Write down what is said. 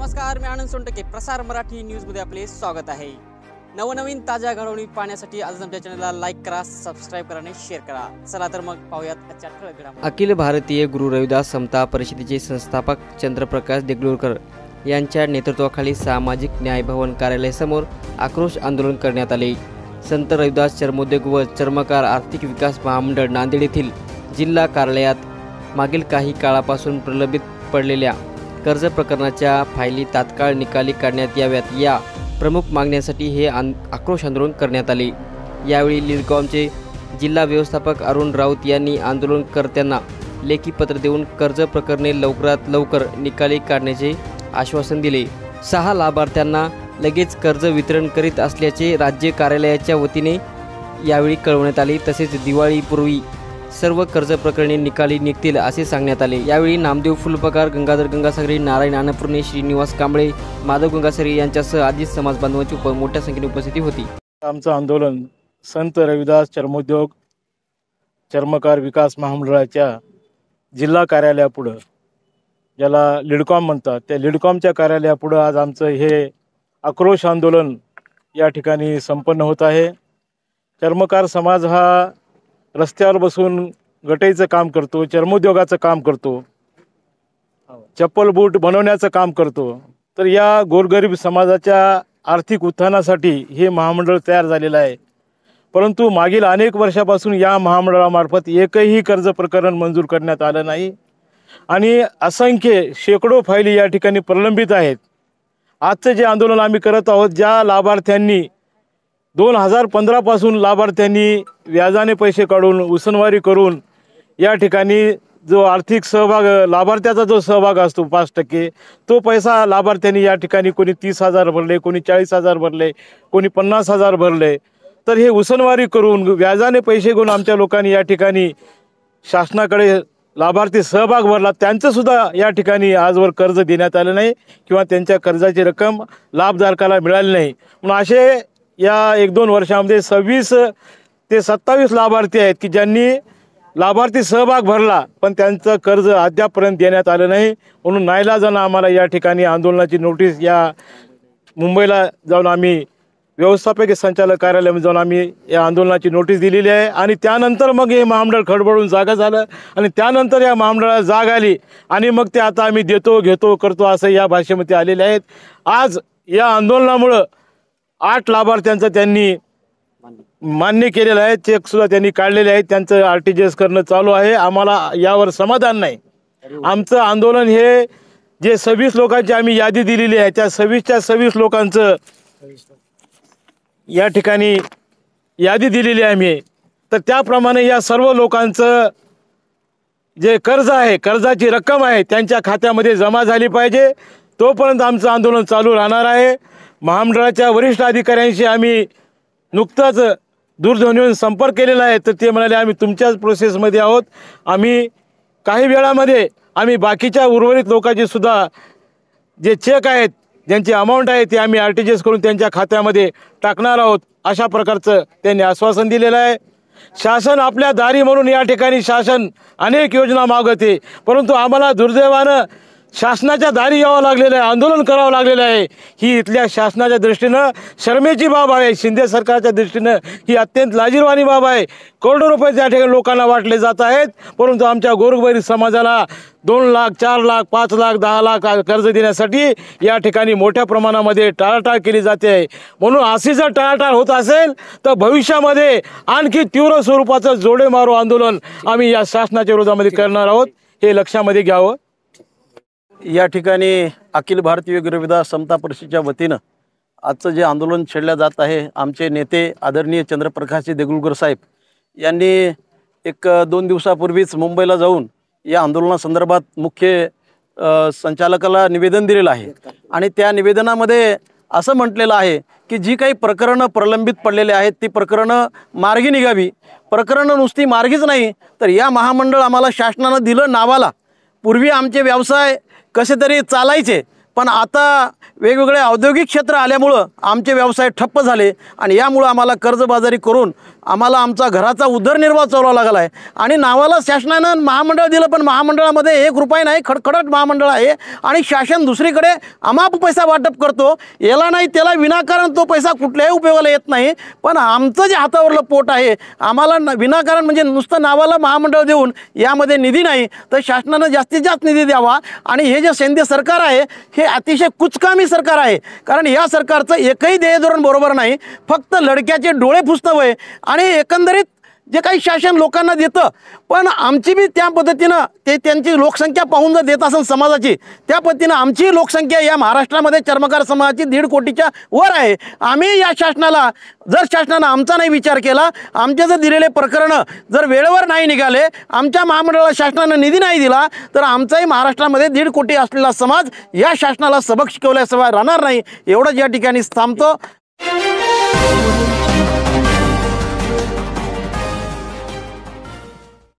नमस्कार, मी आनंद सोनटके. प्रसार मराठी न्यूजमध्ये आपले स्वागत आहे. नवनवीन ताज्या घडामोडी पाहण्यासाठी आज आमच्या चॅनलला लाईक करा, सबस्क्राईब करा आणि शेअर करा. चला तर मग पाहूयात आजच्या ठळक घडामोडी. अखिल भारतीय गुरु रविदास समता परिषदेचे संस्थापक चंद्रप्रकाश देगलूरकर यांच्या नेतृत्वाखाली सामाजिक न्याय भवन कार्यालयासमोर आक्रोश आंदोलन करण्यात आले. संत रविदास चर्मोद्योग व चर्मकार आर्थिक विकास महामंडळ नांदेड येथील जिल्हा कार्यालयात मागील काही काळापासून प्रलंबित पडलेल्या कर्ज प्रकरणाच्या फायली तात्काळ निकाली काढण्यात याव्यात या प्रमुख मागण्यांसाठी हे आक्रोश आंदोलन करण्यात आले. यावेळी लिडकॉमचे जिल्हा व्यवस्थापक अरुण राऊत यांनी आंदोलनकर्त्यांना लेखी पत्र देऊन कर्ज प्रकरणे लवकरात लवकर निकाली काढण्याचे आश्वासन दिले. 6 लाभार्थ्यांना लगेच कर्ज वितरण करीत असल्याचे राज्य कार्यालयाच्या वतीने यावेळी कळवण्यात आले. तसेच दिवाळीपूर्वी सर्व कर्ज प्रकरणे निकाली निघतील असे सांगण्यात आले. यावेळी नामदेव फुलपकार, गंगाधर गंगासागरी, नारायण आनपुर्णे, श्रीनिवास कांबळे, माधव गंगासागरी यांच्यासह आदी समाज बांधवांची मोठ्या संख्येने उपस्थिती होती. आमचं आंदोलन संत रविदास चर्मोद्योग चर्मकार विकास महामंडळाच्या जिल्हा कार्यालयापुढं, ज्याला लिडकॉम म्हणतात, त्या लिडकॉमच्या कार्यालयापुढं आज आमचं हे आक्रोश आंदोलन या ठिकाणी संपन्न होत आहे. चर्मकार समाज हा रस्त्यावर बसून गटईचं काम करतो, चर्मोद्योगाचं काम करतो, चप्पल बूट बनवण्याचं काम करतो. तर या गोरगरीब समाजाच्या आर्थिक उत्थानासाठी हे महामंडळ तयार झालेलं आहे. परंतु मागील अनेक वर्षापासून या महामंडळामार्फत एकही कर्ज प्रकरण मंजूर करण्यात आलं नाही आणि असंख्य शेकडो फायली या ठिकाणी प्रलंबित आहेत. आजचं जे आंदोलन आम्ही करत आहोत, ज्या लाभार्थ्यांनी 2015 पासून लाभार्थ्यांनी व्याजाने पैसे काढून उसनवारी करून या ठिकाणी जो आर्थिक सहभाग, लाभार्थ्याचा जो सहभाग असतो 5%, तो पैसा लाभार्थ्यांनी या ठिकाणी कोणी 30,000 भरले, कोणी 40,000 भरले, कोणी 50,000 भरले. तर हे उसनवारी करून व्याजाने पैसे घेऊन आमच्या लोकांनी या ठिकाणी शासनाकडे लाभार्थी सहभाग भरला. त्यांचंसुद्धा या ठिकाणी आजवर कर्ज देण्यात आलं नाही किंवा त्यांच्या कर्जाची रक्कम लाभधारकाला मिळाली नाही. म्हणून असे या 1-2 वर्षामध्ये 26 ते 27 लाभार्थी आहेत की ज्यांनी लाभार्थी सहभाग भरला पण त्यांचं कर्ज अद्यापपर्यंत देण्यात आलं नाही. म्हणून नाईलाजानं आम्हाला या ठिकाणी आंदोलनाची नोटीस या मुंबईला जाऊन आम्ही व्यवस्थापकीय संचालक कार्यालयामध्ये जाऊन आम्ही या आंदोलनाची नोटीस दिलेली आहे. आणि त्यानंतर मग हे महामंडळ खडबडून जागा झालं आणि त्यानंतर या महामंडळाला जाग आली आणि मग ते आता आम्ही देतो, घेतो, करतो असं या भाषेमध्ये आलेले आहेत. आज या आंदोलनामुळं 8 लाभार्थ्यांचं त्यांनी मान्य केलेलं आहे, चेकसुद्धा त्यांनी काढलेले आहेत, त्यांचं RTGS करणं चालू आहे. आम्हाला यावर समाधान नाही. आमचं आंदोलन हे जे 26 लोकांची आम्ही यादी दिलेली आहे त्या 26च्या 26 लोकांचं या ठिकाणी यादी दिलेली आहे आम्ही. तर त्याप्रमाणे या सर्व लोकांचं जे कर्ज आहे, कर्जाची रक्कम आहे त्यांच्या खात्यामध्ये जमा झाली पाहिजे. तोपर्यंत आमचं आंदोलन चालू राहणार आहे. महामंडळाच्या वरिष्ठ अधिकाऱ्यांशी आम्ही नुकताच दूरध्वनीवरून संपर्क केलेला आहे. तर ते म्हणाले आम्ही तुमच्याच प्रोसेसमध्ये आहोत. आम्ही काही वेळामध्ये आम्ही बाकीच्या उर्वरित लोकांचे सुद्धा जे चेक आहेत, ज्यांची अमाऊंट आहे, ते आम्ही RTGS करून त्यांच्या खात्यामध्ये टाकणार आहोत अशा प्रकारचं त्यांनी आश्वासन दिलेलं आहे. शासन आपल्या दारी म्हणून या ठिकाणी शासन अनेक योजना मागवते, परंतु आम्हाला दुर्दैवानं शासनाच्या दारी यावं लागलेलं आहे, आंदोलन करावं लागलेलं आहे. ही इथल्या शासनाच्या दृष्टीनं शर्मेची बाब आहे. शिंदे सरकारच्या दृष्टीनं ही अत्यंत लाजिरवाणी बाब आहे. करोडो रुपये त्या ठिकाणी लोकांना वाटले जात आहेत, परंतु आमच्या गोरगरीब समाजाला 2 लाख, 4 लाख, 5 लाख, 10 लाख कर्ज देण्यासाठी या ठिकाणी मोठ्या प्रमाणामध्ये टाळाटाळ केली जाते आहे. म्हणून अशी जर टाळाटाळ होत असेल तर भविष्यामध्ये आणखी तीव्र स्वरूपाचं जोडे मारो आंदोलन आम्ही या शासनाच्या विरोधामध्ये करणार आहोत, हे लक्षामध्ये घ्यावं. या ठिकाणी अखिल भारतीय गुरु रविदास समता परिषदेच्या वतीनं आजचं जे आंदोलन छेडलं जात आहे, आमचे नेते आदरणीय चंद्रप्रकाश देगलूरकर साहेब यांनी 1-2 दिवसापूर्वीच मुंबईला जाऊन या आंदोलनासंदर्भात मुख्य संचालकाला निवेदन दिलेलं आहे. आणि त्या निवेदनामध्ये असं म्हटलेलं आहे की जी काही प्रकरणं प्रलंबित पडलेले आहेत ती प्रकरणं मार्गी निघावी. प्रकरणं नुसती मार्गीच नाही तर या महामंडळ आम्हाला शासनानं दिलं नावाला. पूर्वी आमचे व्यवसाय कसे तरी चालायचे, पण आता वेगवेगळे औद्योगिक क्षेत्र आल्यामुळं आमचे व्यवसाय ठप्प झाले आणि यामुळं आम्हाला कर्जबाजारी करून आम्हाला आमचा घराचा उदरनिर्वाह चालवावा लागला आहे. आणि नावाला शासनानं महामंडळ दिलं, पण महामंडळामध्ये 1 रुपया नाही, खडखडट महामंडळ आहे आणि शासन दुसरीकडे अमाप पैसा वाटप करतो. याला नाही त्याला विनाकारण तो पैसा कुठल्याही उपयोगाला येत नाही. पण आमचं जे हातावरलं पोट आहे, आम्हाला विनाकारण म्हणजे नुसतं नावाला महामंडळ देऊन यामध्ये निधी नाही, तर शासनानं जास्तीत जास्त निधी द्यावा. आणि हे जे शिंदे सरकार आहे हे अतिशय कुचकामी सरकार आहे, कारण या सरकारचं एकही ध्येयधोरण बरोबर नाही. फक्त लडक्याचे डोळे पुसतं वय आणि एकंदरीत जे काही शासन लोकांना देतं, पण आमची बी त्या पद्धतीनं ते त्यांची लोकसंख्या पाहून जर देत असेल समाजाची, त्या पद्धतीनं आमची लोकसंख्या या महाराष्ट्रामध्ये चर्मकार समाजाची 1.5 कोटीच्या वर आहे. आम्ही या शासनाला, जर शासनानं आमचा नाही विचार केला, आमचे जर दिलेले प्रकरणं जर वेळेवर नाही निघाले, आमच्या महामंडळाला शासनानं निधी नाही दिला, तर आमचाही महाराष्ट्रामध्ये 1.5 कोटी असलेला समाज या शासनाला सबक शिकवल्याशिवाय राहणार नाही. एवढंच या ठिकाणी थांबतो.